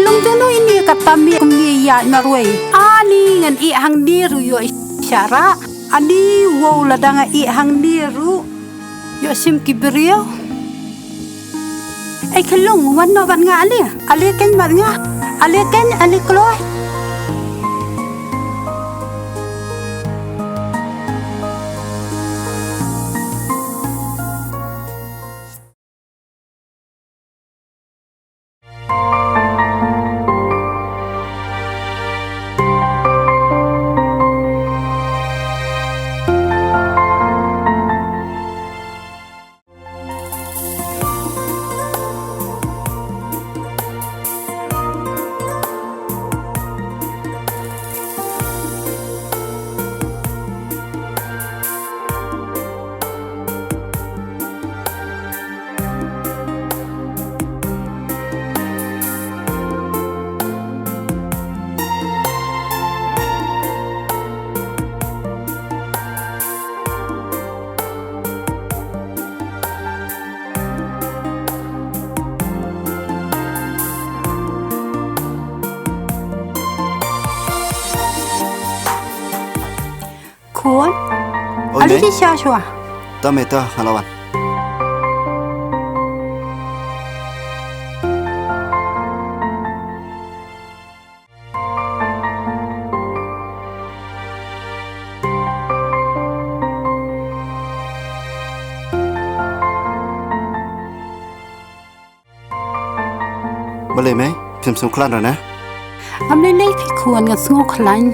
kelong dulu ini kata mi ya narway ani ngan I hang diru yo isyara ani wow ladanga I hang diru yo sim kibrio ay kelong wan no ban nga ali ken ban nga ali kloy kuan ali di syashwa Tomato halawan. Boleh mai? Film sungklan na. amne nei phi kuan nga sngo khlan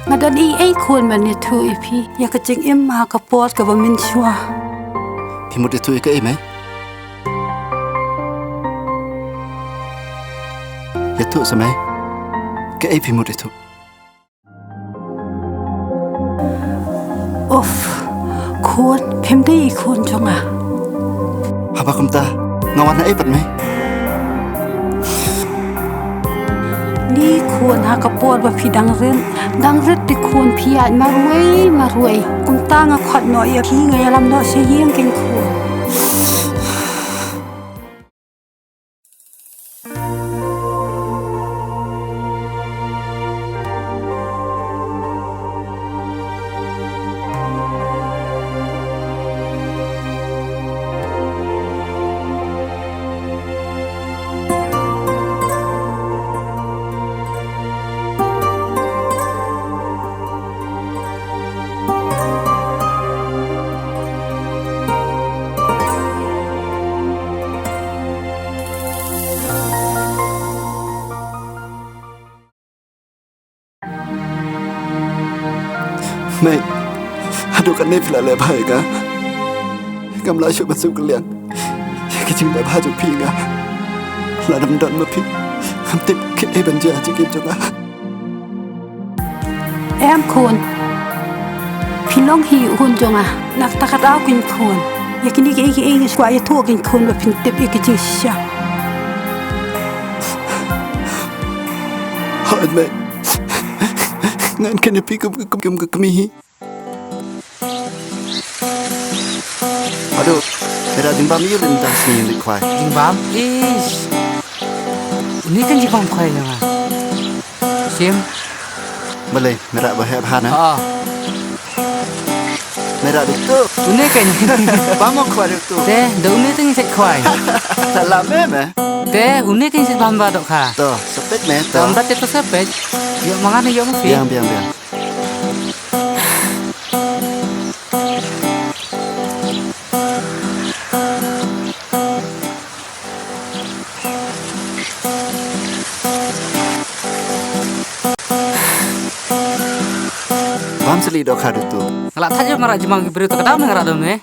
ngadan ai kuan man ni thu phi ya ka ching im ma ka pot ka bamin shwa Timut itu ika mai? Ya tu samai. Ke ai pimut itu. of kuan phem dei kuan jonga Apa kumta? Ngawan na ai pat mai? ni kuan ha ka pot ba phi dang ret ti kuan phi ai marwei kum ta nga khat no ya phi nga ya lam no se yeng ken kuan Mai. Aduh kan ni pila le bhai ka. Kamla shu basu kalian. Ke ching le bha ju phi nga. La dam dan ma phi. Ham tip ke ai ban ja chi kim jonga. em kuan phi long hi hun jonga nak takat au kin kuan ya kini ke swa ya thu kin kuan ba phin tip ke chi sha Hai mai. Ngan kena pi kum hi. Aduh, era dimbam yur entah sini di kwai. Bam is ini kan jipang kwai nga sim Boleh, merak bahaya bahana. Merak itu. ini kan Bamo kwai itu. te do ini ting set kwai Salam me. te ini kan set bamba dok ha Tuh, sepet me. Tuh. bamba te to sepet yo mangan yo mesti Biang. Bam seli dok hadu tu. ngalak thaje marak jemang ki berito kadam ngarak dom ne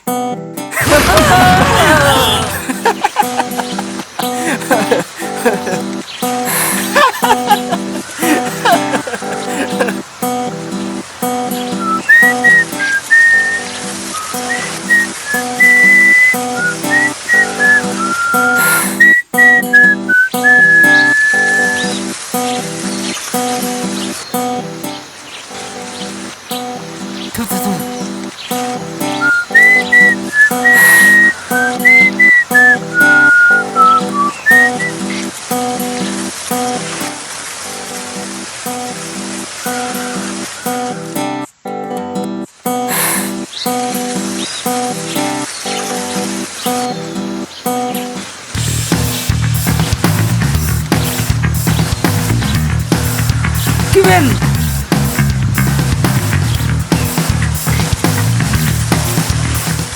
Kevin.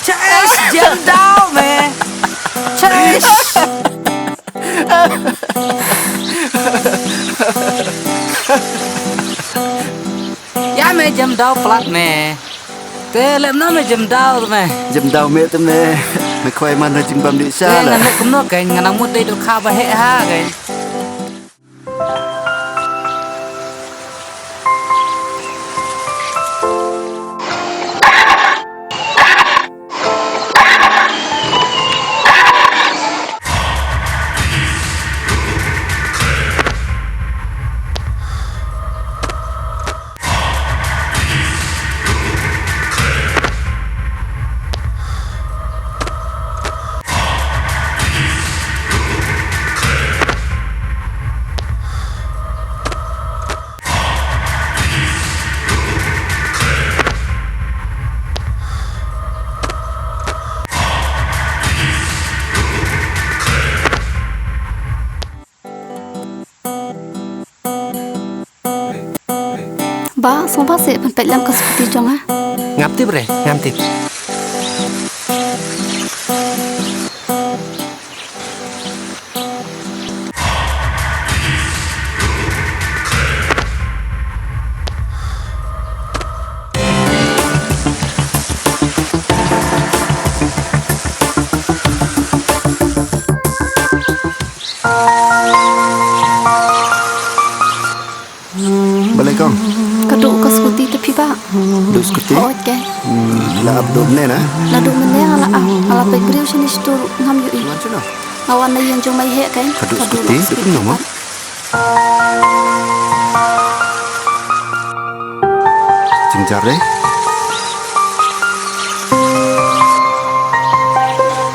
Chase jam đau mẹ. Chase. Ya mẹ jam đau plat mẹ. Thế lem nó mẹ jam đau mẹ. Jam đau mẹ tâm nè. Mày khoai man ra chừng bầm đi xa Thế là. ngắn cũng nó cái ngắn muốn đây được khao và hệ ha cái. Ba, sumpah sih penpelam ke seperti jong ha. Ngapti bre, ngapti. Balik kong. Kaduk ke seperti tepi ba. Duk skuti. Oh, ke. Lah abdul nè nè. Lalu meneng ala pe beriu sini situ ngam yu i. Macam mana? Awan na yang jong mai he kan. Kaduk skuti. Duk nama. Jengjar deh.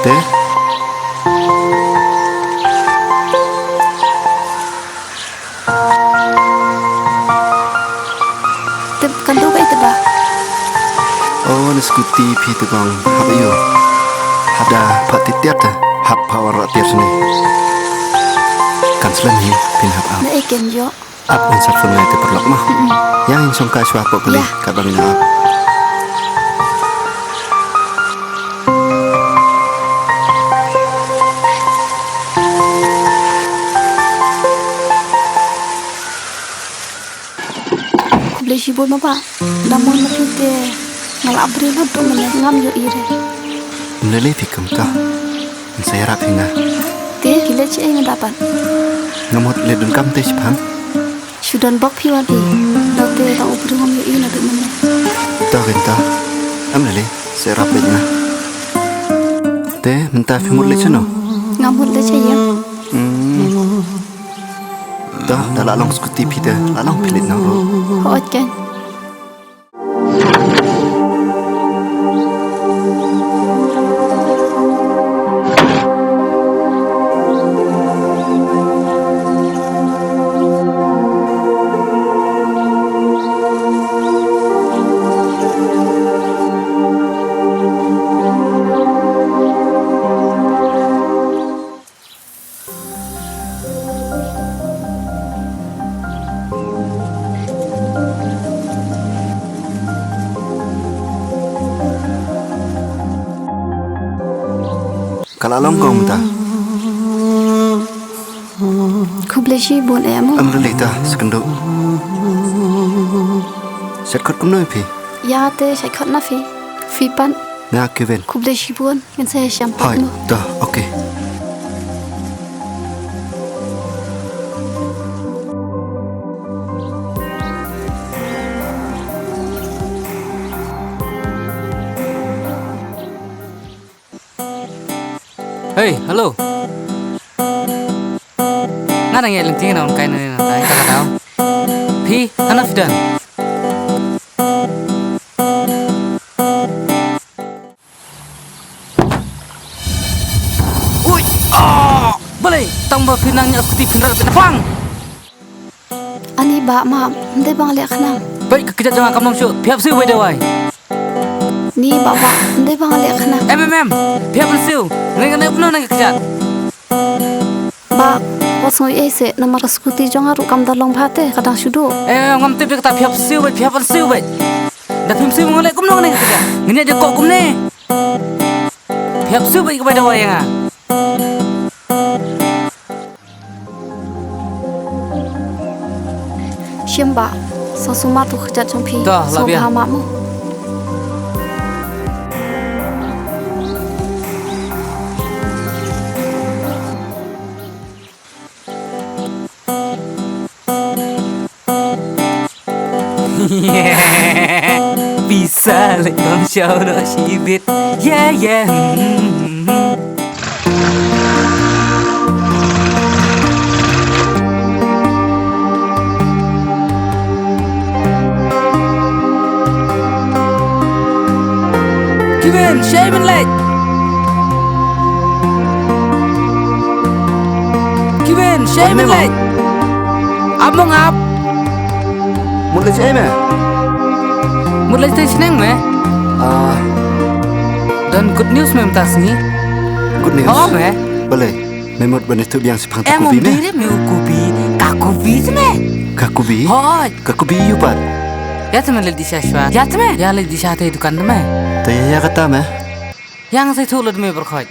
Teh. Tep kaduk ba itu ba. Oh, ni skuti pi tu kong. Hab ayo. Ada pak titiat dah. Hab power tiap sini. Kan selam hi pin hab ab. Na iken yo. Ab yang sarfun ngai te perlok mah. Yang insong ka shwa pok kali. Ya. Kabang ina ab. Beli sibuk ma ba. Namun na kite ngalak beri na tu meneng ngam yu i re. Meleleh fikam kah. Saya rap hingga. Te kile ci ai dapat. Ngamot ledun kam te sepam. Sudan bak pi wan i. Dau te tang ubri ngam yu i na tu meneng. Tahu kita. Meleleh saya rap bednya. Te mentah fimur lecono. Ngamut le ci ya. Dah lalong skuti pita. Lalong pilit nang ro. Oh, kan. Kalau lalong kau mentah. Ku beli sibuk emo. Meleleh dah sekenduk. Serkot kum noi pi. Ya te sai khot na fi. Fi pan Ngak Kevin. ku beli sibuk ngan saya Hai. syampak mo. Dah. Okay. Hey, halo. Ngana nge lenting na kai na na tai ta tao. Phi, hana fidan. Ui, boleh. Tang ba pinang nya skuti pinrat pinapang. Ani ba ma ndai bang le khna. Baik kerja jangan kamu syu. Pihak siu wei dawai. Ni ba ba ndai bang le khna. Pihak siu. Ngai ngai penuh ngai kerja. Ba Bos ngoi se nama skuti jonga ru kam dalong bhate kadang sudo. Ngam tip dia kata phiap siu bet. Dah phim siu ngolek kum nong ni kata. Ngini aja kok kum ni. Phiap siu bet kepada wayang ah. Shimba sosuma tu khajat jongpi. Dah, lah biar. Mamu. Bisa lek dalam show no sibit. Yeah. Kevin, shaven leg. Abang ap. Một lần chơi mà. Một lần chơi senang meh. Dan good news mem tas ni. Good news. Oh meh. Boleh. Memot benih tu biang sepang Em takubi mau meh. beli meu kubi. Kakubi tu meh. Kakubi. Hoi. Kakubi yupat. Ya tu meh ledi syashwa. Ya tu meh. Ya ledi syate itu kan tu meh. Taya kata meh. Yang saya tu led meh berkhoi.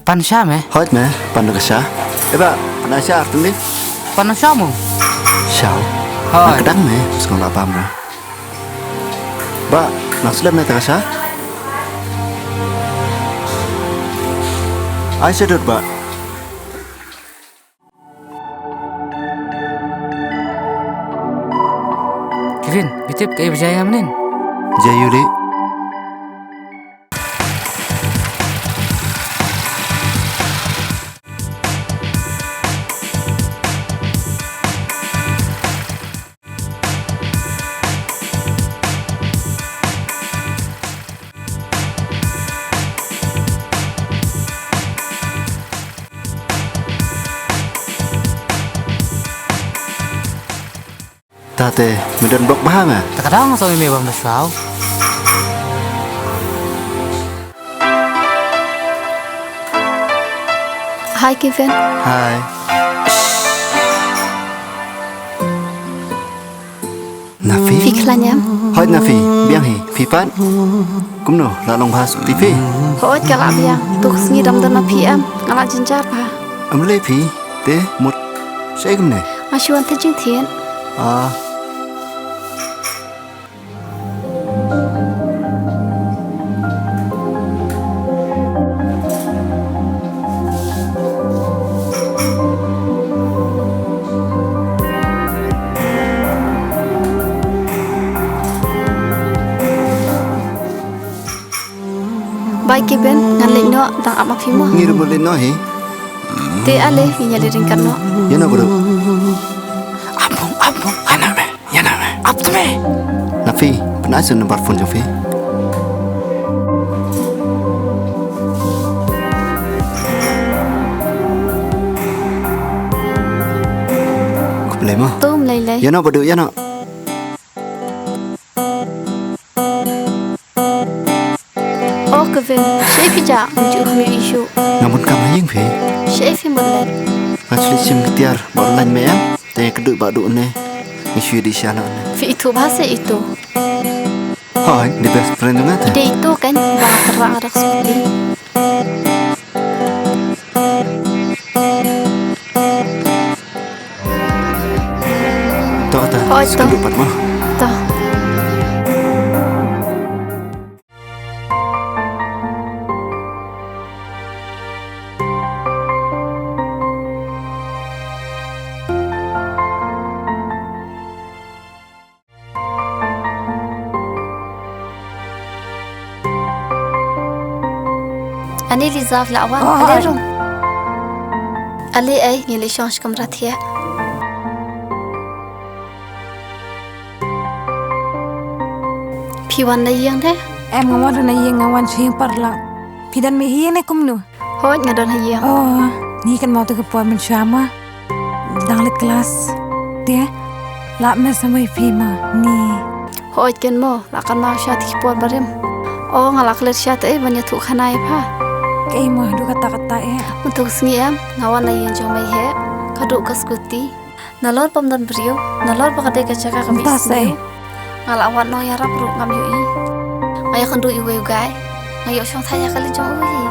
Pansha meh. Hot meh. Pandu kesah. Eba, panasya artum ni. Pansha mu. Shao. Hoi. Nak kedang meh. Sekolah apa meh. Ba, nak sudah meh terasa? Ai sedut ba. Kevin, bitip kayak berjaya menin. Jayuli. Tate, medan blok bahang ah. Terkadang so ini bang besau. Hai Kevin. Hai. Nafi. Fiklanyam. Hoi Nafi, biang hi, Fipan. Kumno, la long bahas pipi. Hoat galak biang. Tu sengi dam dana PM. Galak jinjar pa. Amle pi, te mut. Saya kumne. Asyuan tejing tien. Ah. Baik Kevin, ngalek no tang apa fimo. Ngiru boleh no hi. Te ale hinya diringkan no. Ya no bro. Abang, yana me. Ab tu me. Nafi, pernah sen nomor phone Jofi. Ku boleh mo. Tum lele. Ya no bodoh, ya no. Oh Kevin, chef ja unjuk kami isu. Namun kamu yang fi. Chef mulet. Asli sim ketiar, baru lain me ya. Tanya kedua badu ne. Isu di sana ne. Fi itu bahasa itu. Hai, di best friend ngata. Dia itu kan bang terang arak seperti. Tahu tak? Oh, Sekarang tahu. dapat mah. Toh. Ani Lizaf lawan. Ale rum. Ale ay ngeli change kamera thia. Piwan na yang deh. Em ngomong na yang ngawan sing parlang. Pidan mi hiye ne kumnu. Hoi ngadon hayang. Oh, Ni kan mau tu ke puan mensyama dang le kelas dia lak me sampai pima ni Hoi ken mo lakan mau syat kipon barim. Oh ngalak ler syat banyak tu khanai pa. kei mo du kata-kata Untuk sengiam ngawan na yang jomai he. Kaduk ke skuti. Nalor pamdan brio. Nalor pakade kacaka kami Entah, say. Ngalak wan no yarap ru ngam yui. Ngayak kendu iwe gai. Ngayok syong thaya kali jom ui.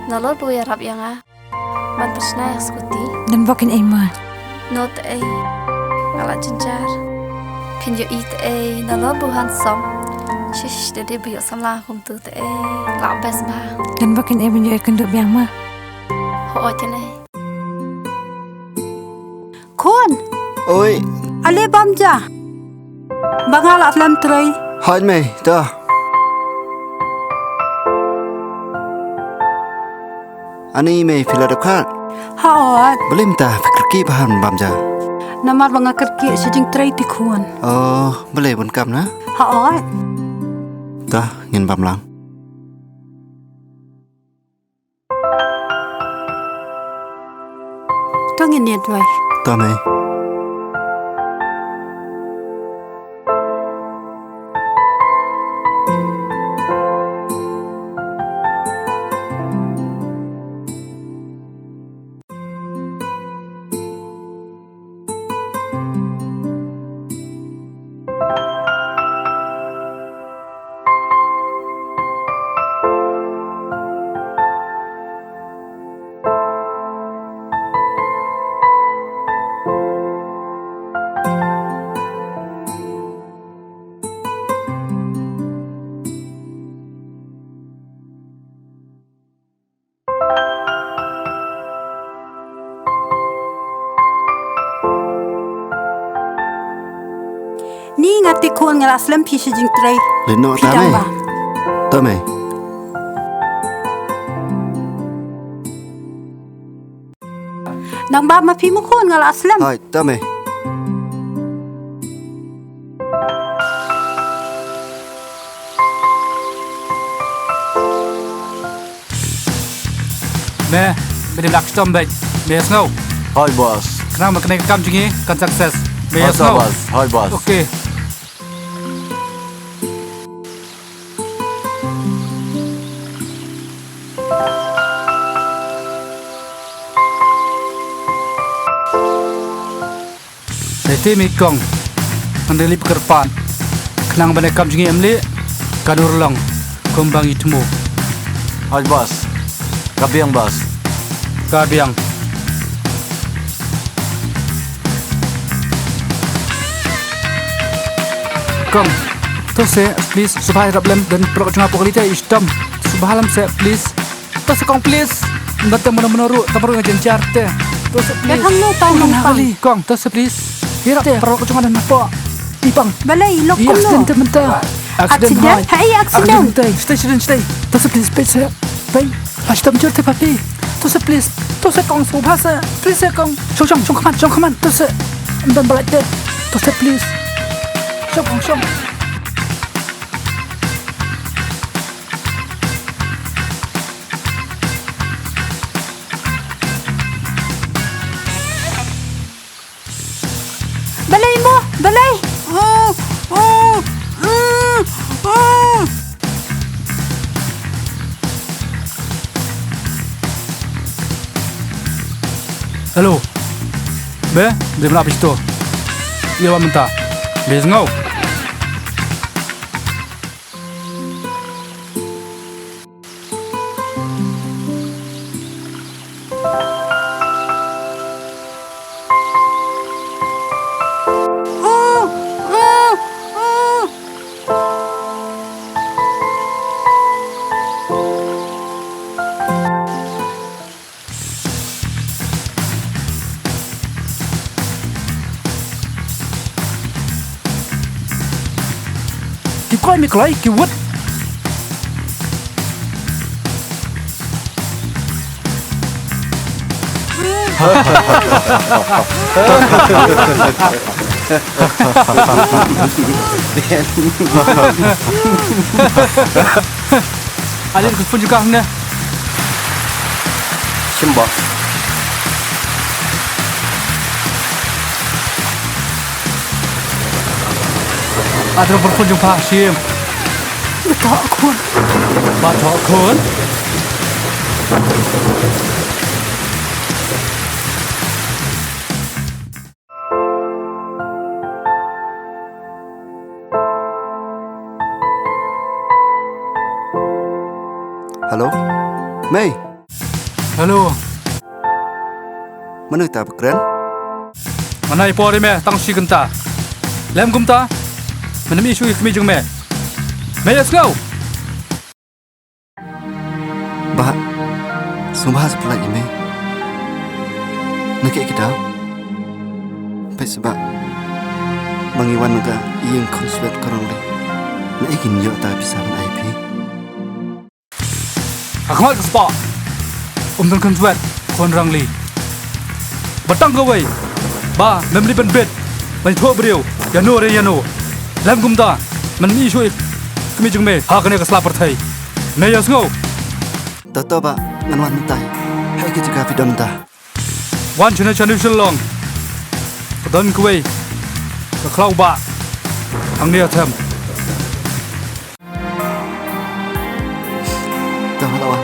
Nalor bu yarap yang ban persna yak skuti. dan bakin mo Not ngalak jenjar. Kan yo it nalor bu handsome. Shish de bu yo samla kum tu lak bes ba. dan bakin menjadi kenduk biang ma Hoi ken Kun, Oi, ale bamja. Bangalak lam tray. hai mày, ta. Ani mày phi là độc khác. Haot, Boleh minta fikir ki bahan bamja. namar banga kerki sejing tray ti kun. Oh, boleh pun kam na. Haot, Ta, ngin bam lang. to ngin way. Ta mày. Ni ngati kun ngalak slam pi sejing tray. Lên nọ ta Pidang mày. ba. Ta mày. Nang ba mapi mo kun ngalak slam. Hai, ta mày. Me, beri lak stom baik. Me snow. Hi boss. Kenapa kena kam jingi kan sukses. Me Hi snow. boss. Hi boss. Okey. Nanti mikong Mandali pekerpaan Kenang bandai kam jingi emli Kadur lang Kumbang itmu Hi boss. Kabiang boss. Kabiang Kong Tu se please Subhai rablem Dan perok cunga pokalita istam Subhalam se please Tu se kong please Ngata mana-mana Tamar ngajencar te Tu se please Kat hang no tau Kong nang pang. kali Kong tu se please Hirap te perok cunga dan apa Ipang Balay lok Iya, kun no. accident mentah. Accident? Hai, accident. Mentah. Stay. Tu se please page saya. Pai. Ashtam jor te papi. Tu se please. Tu se kong subha se. Please se kong. Chong kaman. Tu se. Dan balik te. Tu se please. Chong. Balay mo, balay. Hello. Be, dia melapis tu. Ia wa mentah. Be ngau. Coi mi klai ki wut. Alin ku pun juga hangna. Chim boss. Ada berkunjung Pak Hashim. Betul kun. Batok kun. Halo, Mei, Halo, mana kita berkeran? mana ipo ni me tang si genta. Lem gumta. Mana mi isu ikmi jung me. Me let's go. Bah, sumpah sebelah ini. Nak kita, baik sebab mengiwan naga yang konsulat korang le. Nak ingin yo tak bisa IP. Akmal ke spa. Dan konsulat kon rang li. Batang ke wei. Ba, memli ben bed. Ben thua beriu. Yano re yano. Lem gumta. Man mi isu ikmi jung me. Ha kene ke selapar thai. Me let's go. Tahu ba, nganwan mentai. Hai kita juga video mentah. Wan chene chane shilong. Dan ke wei. Ke klau ba. Ang dia them. Tahu lawan.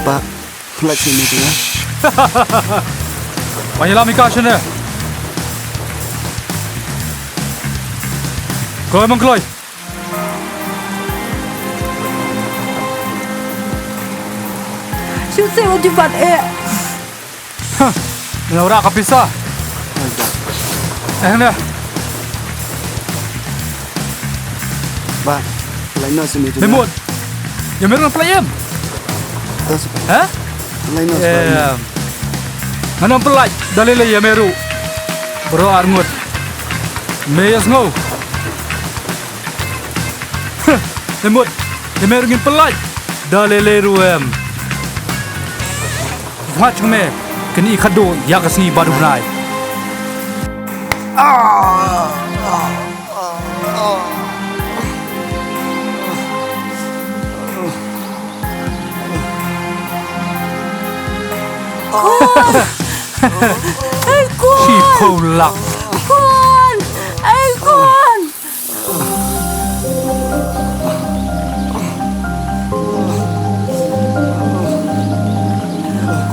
Pak, flight sini tu ya. Banyak mika chene. Kloy mong kloy. Siu se o dibat Laura kapisa. Ne. Pak, flight no sini tu. Memut. Ya meron playem. Tahu sebab Ha? flight no. Mana pelaj dalile ya meru. Bro armut. Meyas ngau. Memut. Ya meru ngin pelaj dalile ruem. Wach me kini khado ya kasi baru nai. Ai kun. Si polak. Kun. Ai kun.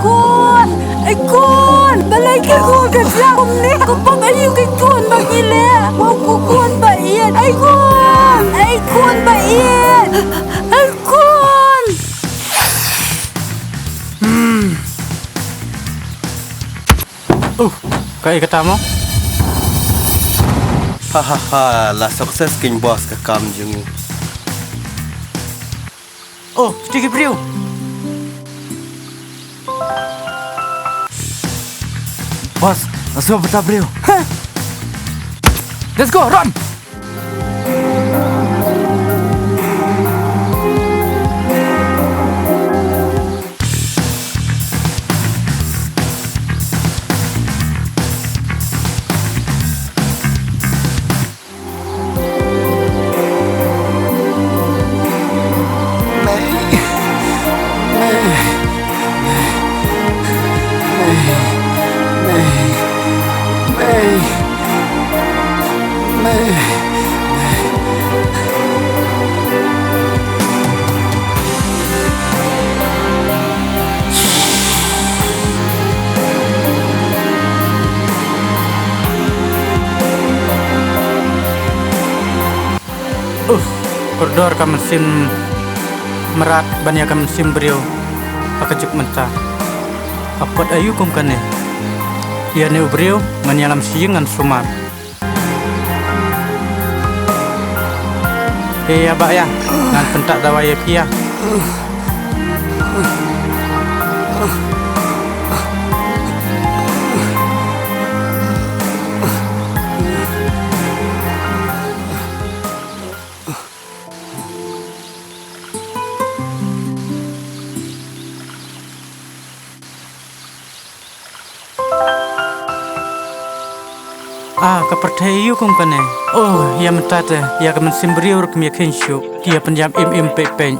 Kun. Ai kun. Balai ke kun ke siang ni. Ko pang ayu ke kun bagile. Mau ku kun ba ian. Ai kun. Ai kun ba ian. Ai kun. Kai kata mo? Hahaha, la sukses king boss ke kam jungi. Oh, sedikit beriu. Bos, langsung betah beliau. Let's go, run. Koridor ka mesin merat banyak ka mesin beriu akajuk mentah apat ayu kum kane ia ne beriu nganyalam siang ngan sumat ya ba ya ngan pentak dawai pia Kepercayaan kum kan eh. Oh, ya mentate, ya kemen simberiur kem ya kinsyuk, kia penjam im pepeng.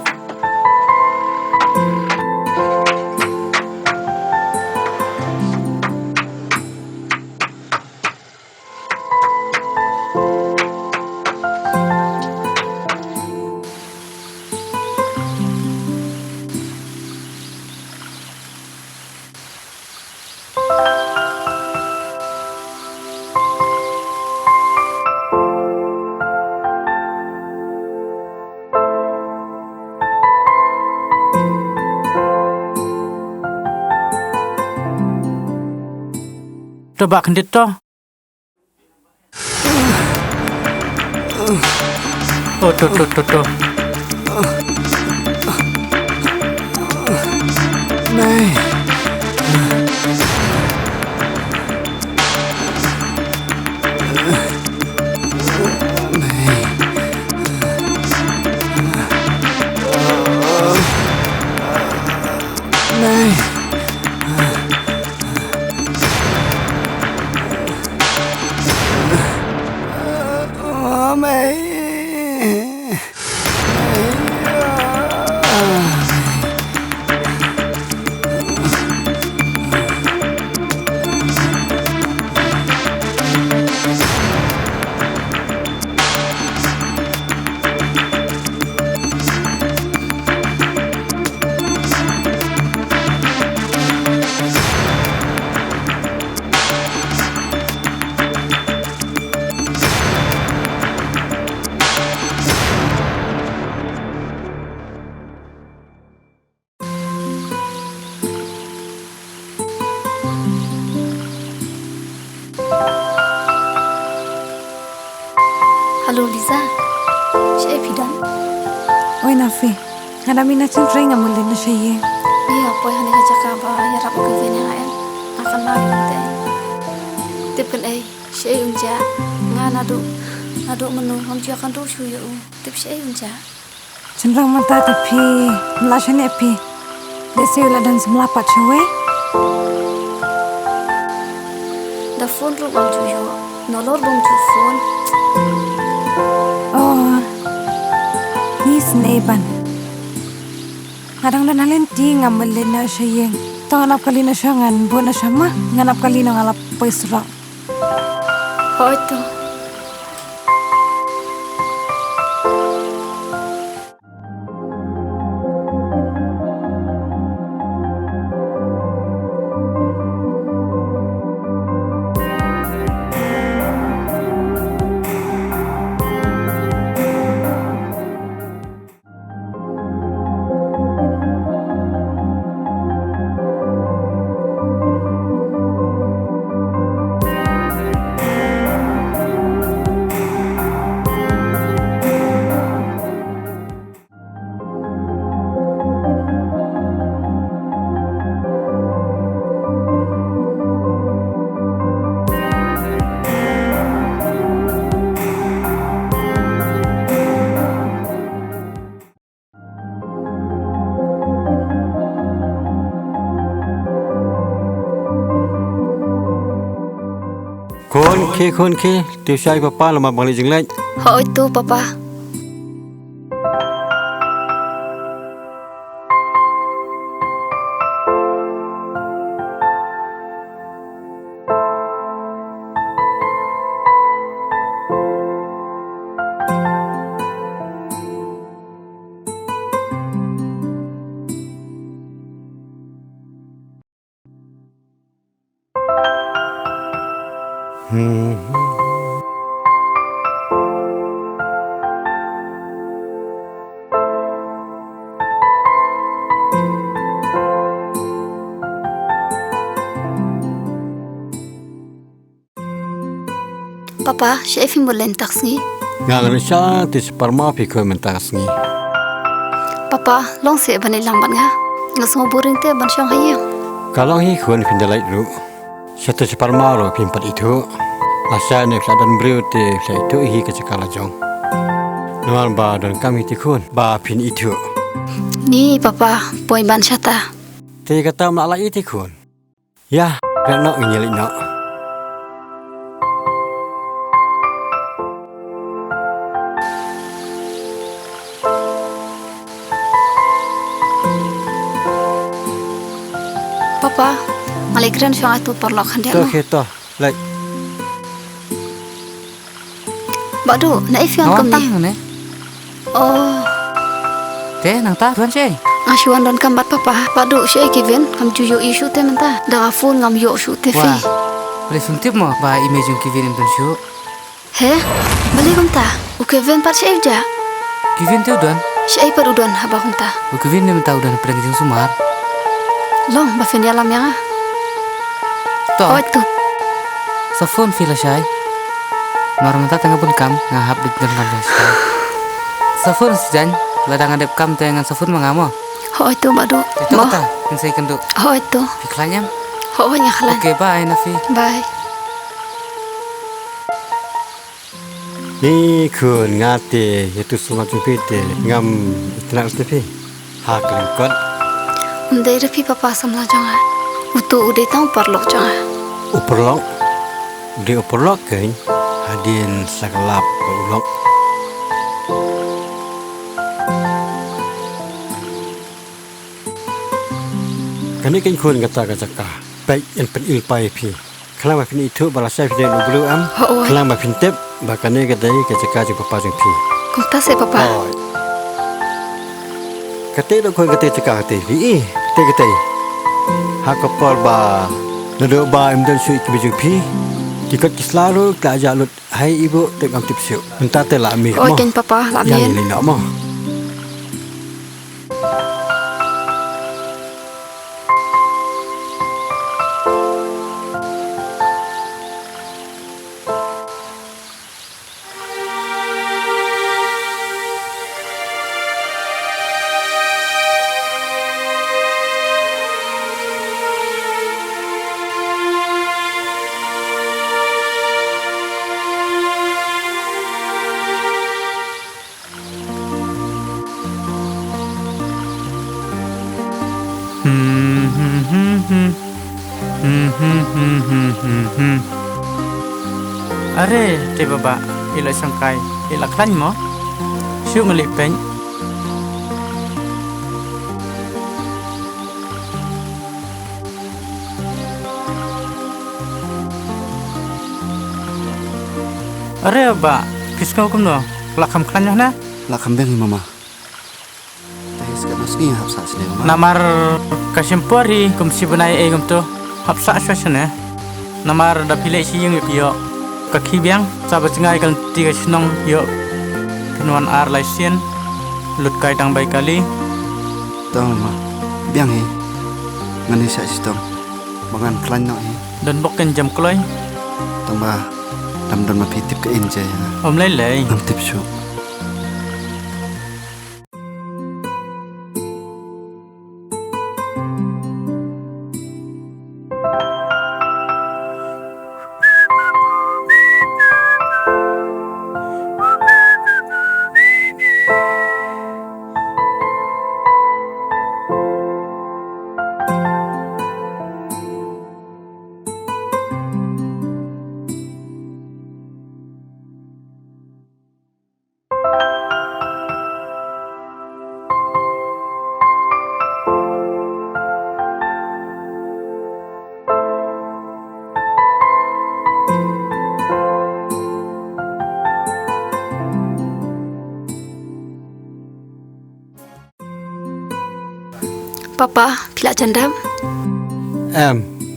Coba kendit toh. Oh, tuh. Này. Này. Mày. Halo Liza, siya pidan. Oi Nafi, ada mina centre nga mulin na siya ye. Iya, poy hani ka jaka ba yarap ka kanya ngayon. Akan na yun te. Tipkan ay, siya unja. Nga nado menu, hamja kan do shuyo. Tip siya unja. Cenderung mata tapi melasya ni api. Desi uladan semelapat siya Da phone ru bang juyo. Nolor bang ju phone. Oh, ni sneban. Kadang dan alin ti ngamelin na siya yang. Tanganap kali na siya ngan buat na siya mah. Nganap kali na ngalap paisra. Hoy to. Khôn khi tiêu sai papa là mà bằng lý dừng lại. Hoy to papa. Papa, siya film tax ni. Ngangan siya ti sparma pi ko mentas ni. Papa, long se bani lambat nga. Ngasong boring te ban siyang hayang. Kalau hi khun khindalai ru. Siya ti sparma ro pimpat itu. Asa ne kladan breu ti klai tu hi ka cakala jong. Nuan ba dan kami ti khun ba pin itu. Ni papa, poy ban siya ta. Ti kata malai ti khun. Ya, kena ngelik nak. Papa, maligran siya nga ito parlok handi to mo. ke to lai Bado, naifian Nawang kam tang ni. ne. Oh, Te nang ta tuan cai. asyuan don kam bat papa. Bado siya Kevin, kam juyo isu te menta. Dah phone ngam yo su te fi. Wah. Boleh suntip mo ba image yung Kevin im shu. He? Balik kam ta. U Kevin pat siya ja. Kevin tu udan. Siya pat udon haba kam ta. U Kevin ni mentau udan perang jeng sumar. Long, ba fin yalam yang ah. To. Oh tu. Sa phone fila syai. Marang ta tengah pun kam ngahap di dan kan syai. Sa phone sejan ladang adep kam tengan sa phone mangamo. Oh tu bado. Itu Mo. ta. Yang saya kendo. Oh tu. Fiklanyam. Oh nya khalan. Oke, bye Nafi. Bye. ni kun ngate yaitu semacam pite ngam itnak tepi ha kelingkot Undai repi papa samla jangan. Utu udah tahu parlok jangan. uperlok di uperlok kan hadin saklap ulok kan ni kan kun kata kata baik yang penil pai pi kelang ma pin itu balasai pin ublu am Oh, kelang ma pin tep bakane kadai kacaka jeng papa jeng pi kung ta se papa. kate do ko kate cakap kate vi kate ha kapal ba nado ba imdan sui ki bijung pi tikat kislaru ka jalut hai ibu tek am tipsiu entah te la mi Oh mo ken papa la yang mien. ni nak mo Are te baba ila sangkai ila klan mo. Siu ngelik peng. Are ba kiskau kum no lakam klan yo na. Lakam beng mama. Tahi sekarang sini hapsa sini mama. Namar kasimpori kum si benai e kum tu hapsa asasane. Namar da pilih si yung yo kaki biang sabat cengai kan tiga senong yo penuan ar laisian lut kai tang baik kali Tahu mama. Biang he. Ngani sa sistem. Bangan klan no he. dan boken jam kloy Tambah dam ma pitip ke inje ya. om lai lai Am tip syu. Papa, pila jandam.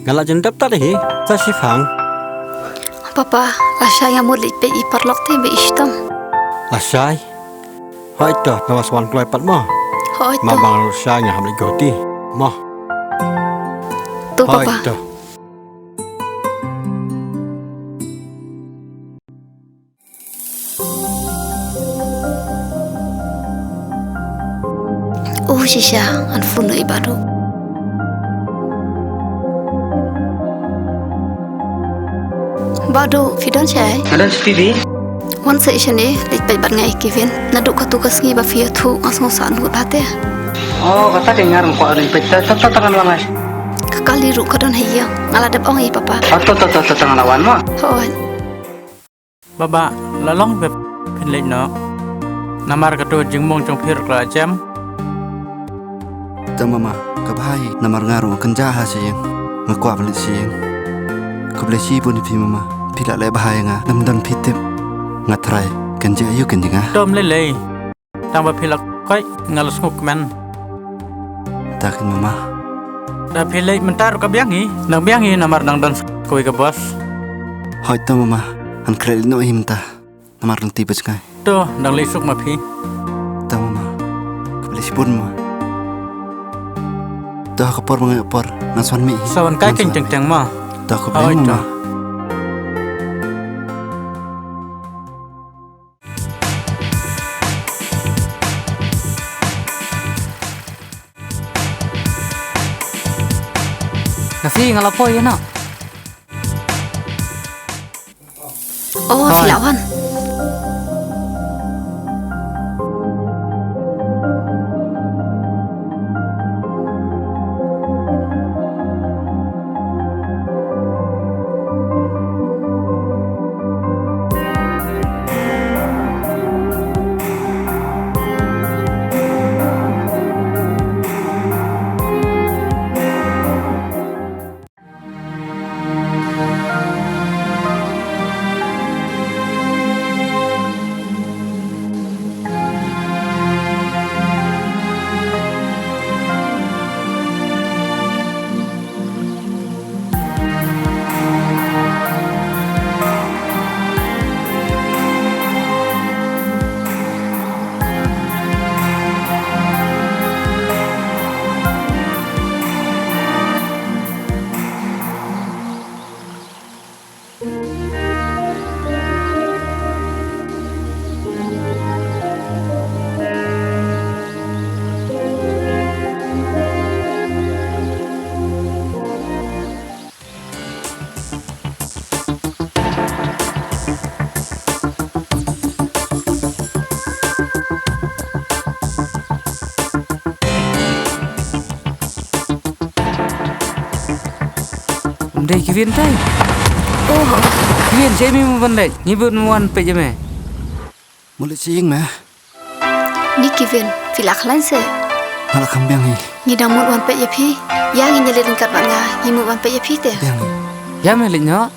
galak jendap tak deh ta sifang Papa, asya yang mulit pe iparlok te be istam. lasai hai to nawas wan kloi pat mo Oh ma itu. bang rusai nya hamli goti mo Tu hai papa. to Shisha an funu ibadu. Badu fidon chai. Ada TV. Wan sa isya ni lit bay bat ngai Kevin. Naduk ka tukas ngi ba fia thu asong sa anu bate. Oh, kata dengar kok ada pecah. Tangan lawan. Kakali ru ka don hiya. Ngala dap ong papa. Tangan lawan mo. Hoy. baba lalong beb pin lek no namar ka to jingmong jong phir kla jam ta mama ka bhai namar ngaru kan jaha sing ngakwa balik sing ko ble si pun pi mama pila le bhai nga nam dan pitip ngatrai kan je ayu kan dinga Dom lele. Tang bapilak koi ngalus nguk men. takin mama Da pilai mentar ka biangi. Nang biangi namar nang dan koi ka bos. hoi ta mama an krel no himta namar lang tibes kai To nang lisuk ma pi. ta mama ko ble si pun ma ta ka por mga por nan swan mi Sawan kai king teng teng ma. ta ko Hoi ble to. mama Kasi ngalapo ya nak. Oh, Filawan. Đây cái viên đây. Oh, Cái viên chế mi một vấn đề. Như vừa muốn pe cho mẹ. mulit sing ma ni Kevin, Filak lain se. hala kam biang hi Ni dang mut wan pe ye pi. Yang ini le kat wan nga, ni mut wan pe ye pi te. biang hi Ya mẹ lịch nhớ.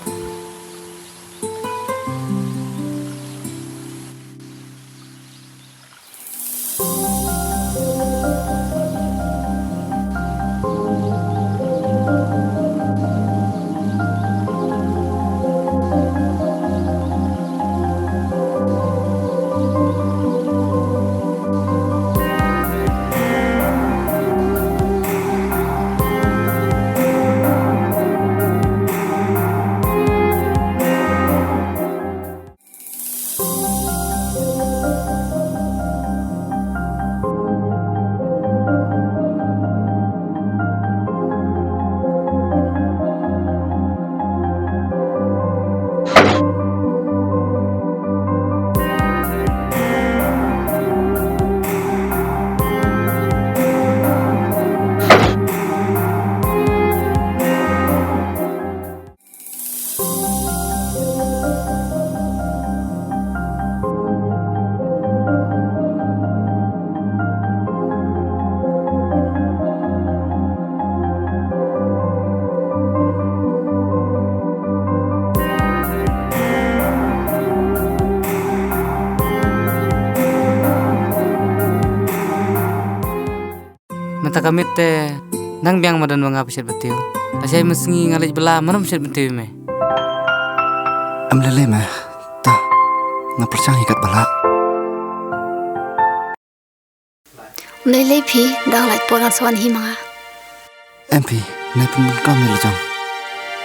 Mata kami te nang biang madan mga pisit betiu. Tasay mesengi ngalit bela mana pisit betiu me. am lele ma ta na percang ikat bala Nei le pi dang lai poran swan hi manga. mp nai pun kam mel jam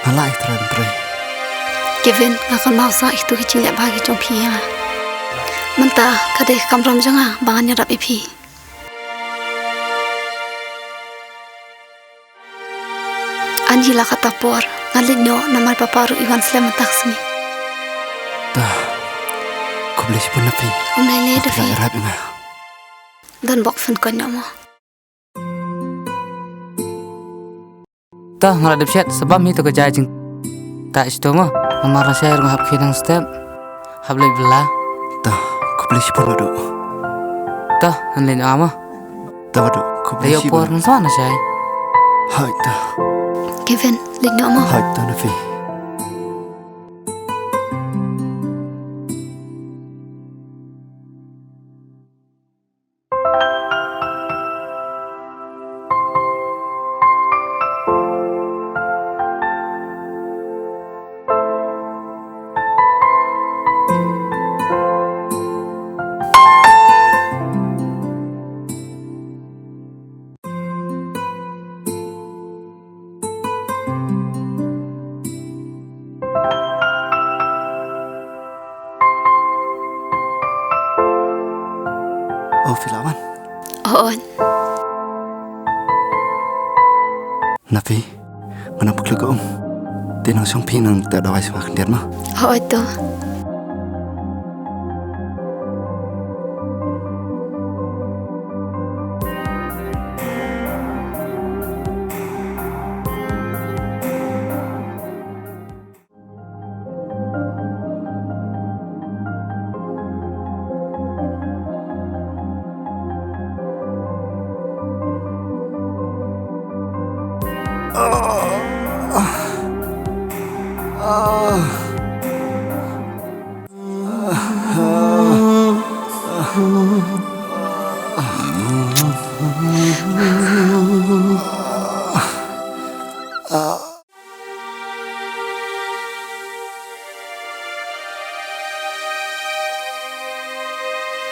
hala iktra bentre Kevin, akan mau sa itu kecil ya bagi jong pi ya. Menta kade kamram janga bangan nyarap ipi. Anjila kata por ngalit nyo namar paparu iwan slam taksmi. ta ko ble si pun napi Unai le de fi la rap nga dan bok fen kon nyomo. Tah ngalat pisit sebab itu kerja jeng. Tak isto mah. Amara saya rumah hap kinang step. Hap lai bela. ta ko ble si pun wadu Tah anlin ama. ta wadu ko ko ba Tayo si por ng sana siya. Hai ta. Kevin, ligno mo. Hai ta na fi. Oh, Filawan. Oo. Nafi, mana paglagoom. Tinang siyang pinang tadaway sa mga kandiyan mo. Oo ito.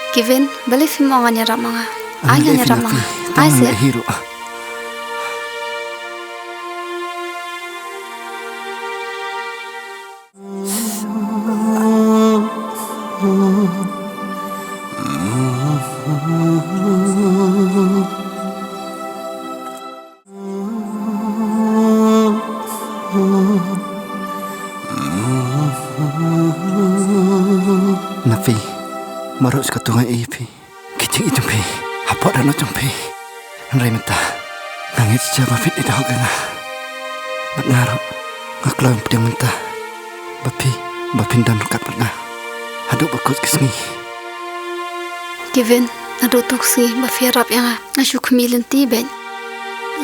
Kevin, balik film mga nyerap mga. Anya nyerap mga. Ay sih. Hero. Nafi, marus ka tunga ipi. Kicing itong pi. Hapot ano itong pi. Ang ray mata. Nangit siya mapit ito ka nga. Ba't ngaro? Ngaklaw ang pedang mata. Bapi, bapindan rukat ba't nga. Haduk bakut kisngi. Kevin, nadutuk si bafirap yang ngasuk milin tiben.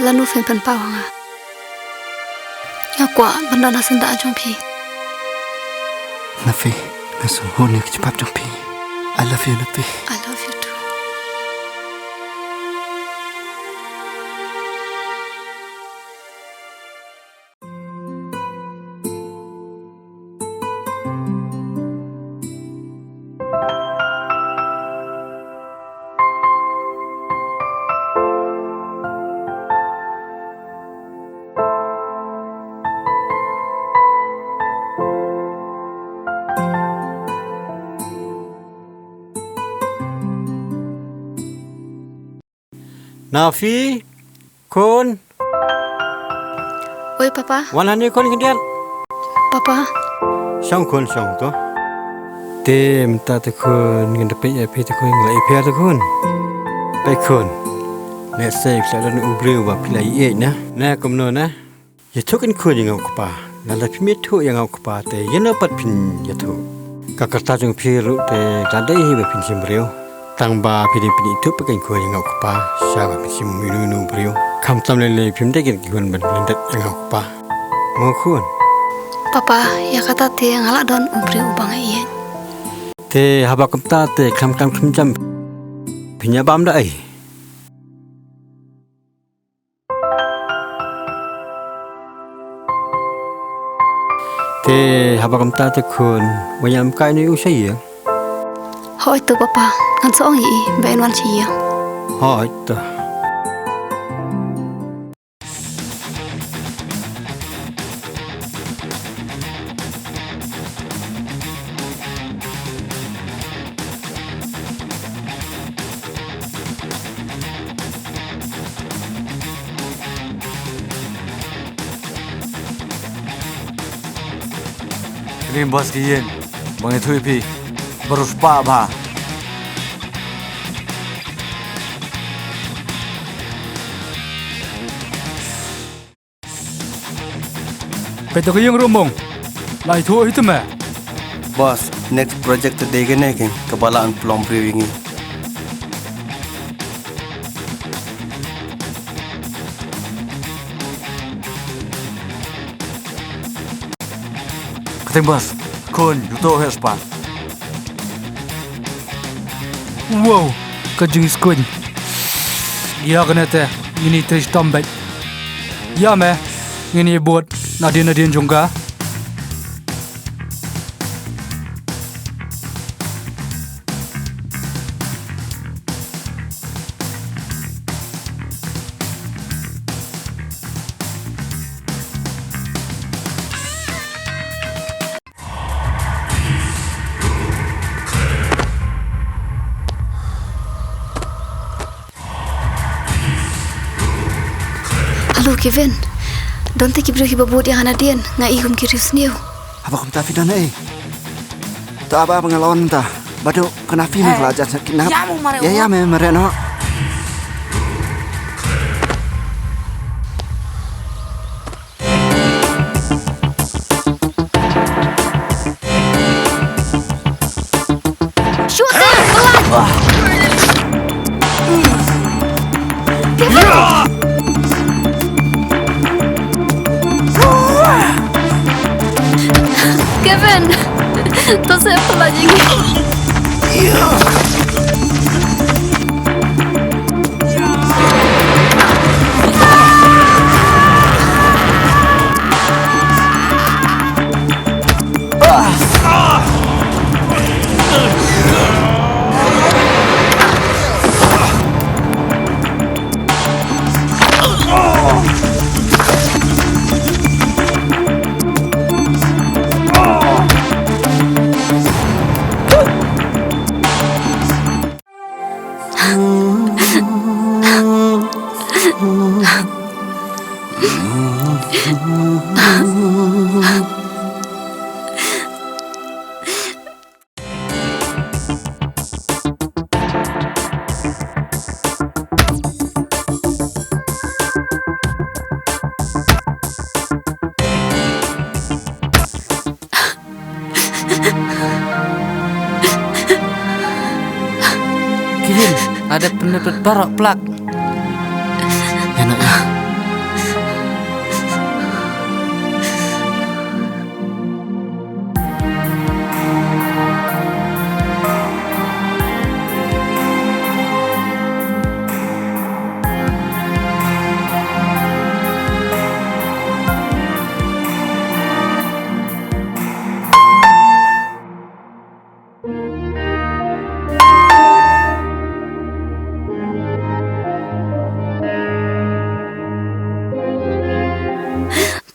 Lanu fen pen pawang nga. Ngakwa benda na senda ajong pi. Nafi, ngasuhon niya kecipap itong pi. I love you, Nafi. I love you too. Nafi, Kun, Oi papa, wan ni Kun kandian. papa. Song Kun song to. Te minta te Kun ngin dapat ya pi te Kun ngai pi te Kun. Pai Kun. Let's say sa dan ubreu wa pilai e na. Na komno na. Ya tukin Kun yang aku pa. Na la pi metu yang aku pa te yana pat pin ya tu. Kakarta jong pi ru te tandai hi ba pin simbreu. Tang ba pidi itu pakai Kun yang aku pa. Siapa pin sim minu breu. Kam tam le pim de gen Kun ban lendat yang aku pa. Mo Kun. Papa, ya kata te yang halak don ubri ubang iyan. Te haba kamta te kam jam pinya bam da ai. Te haba kamta te Kun wayam kai ni usai ya. Hoi tu papa, ngan soong i bain wan siya. Ha itu. Ini bos kian, bang itu ipi, baru spa bah. Peto ko yung rumong. Lai tu itu mah. Bos, next project today kan kan kebalaan pelom brewing ini. Ating bos, kun, yuto hes pa. Wow, kajung skun. Ya kena teh, ini trish tombek. Ya me, ini buat nadien jongga. Halo Kevin. Donte kibro hibabot yang anadien ngai hum kirius niu. Apa kamu tak fidan tak apa pengalaman tak badu kena film pelajar sakit nak ya mereno Shoot pelan. Kevin, to saya pelan lagi. Kini ada penuntut barok plak. ya nak ya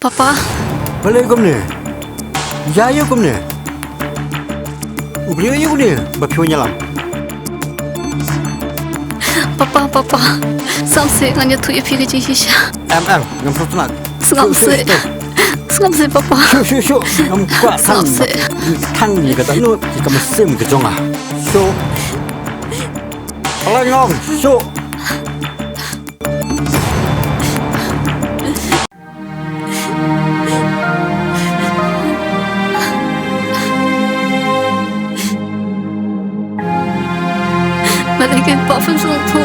Papa, Balik kum ni. Jaya kum ni. Ubrio kum ni. Bapio nyalam. Papa. Samse nganya tu ya pigi jihisha. Ngam frutunak. Samse Papa. Shu. Ngam kuat sang. Samse. Tang ni kata nu jika mesim ke jonga. Shu. Kalau ngom, shu. Malaikat Pak phân số tu.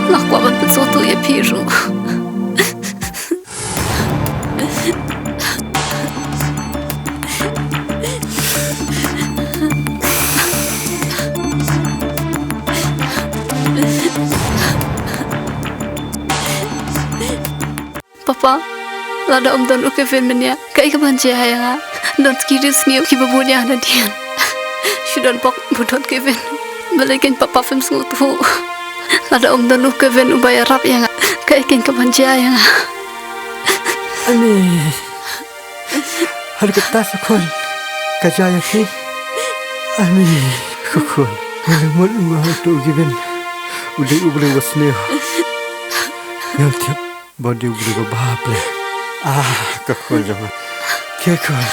Lạc quả vật phân số tu ya piru. Papa, lada dan Kevin menya. Kai kapan jaya? Don't kiris ni kibabunya ada dia. Sudah pak budot Kevin. Balikin Papa film tu. Lada dan Kevin ubaya rap yang kai kapan jaya? Ani. Har kita sekol. Kajaya ki. Ani. Kukul. Mul tu given. Udah wasne. Yang tiap body udah bahagia. Kukul jangan. Kekal.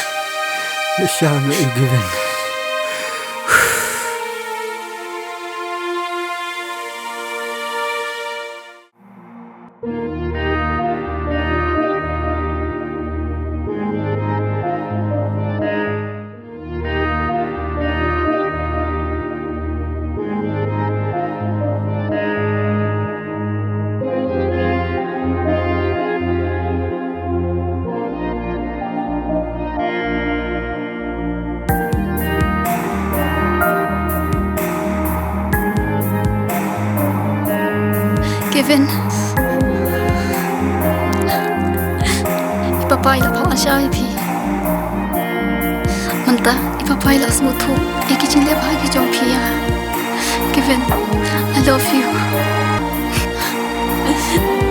Siapa yang given? Kevin. Ipapai la pau anshai pi. Manta ipapai la smuthu eki jingle bhagi jong pi ya. Kevin, I love you.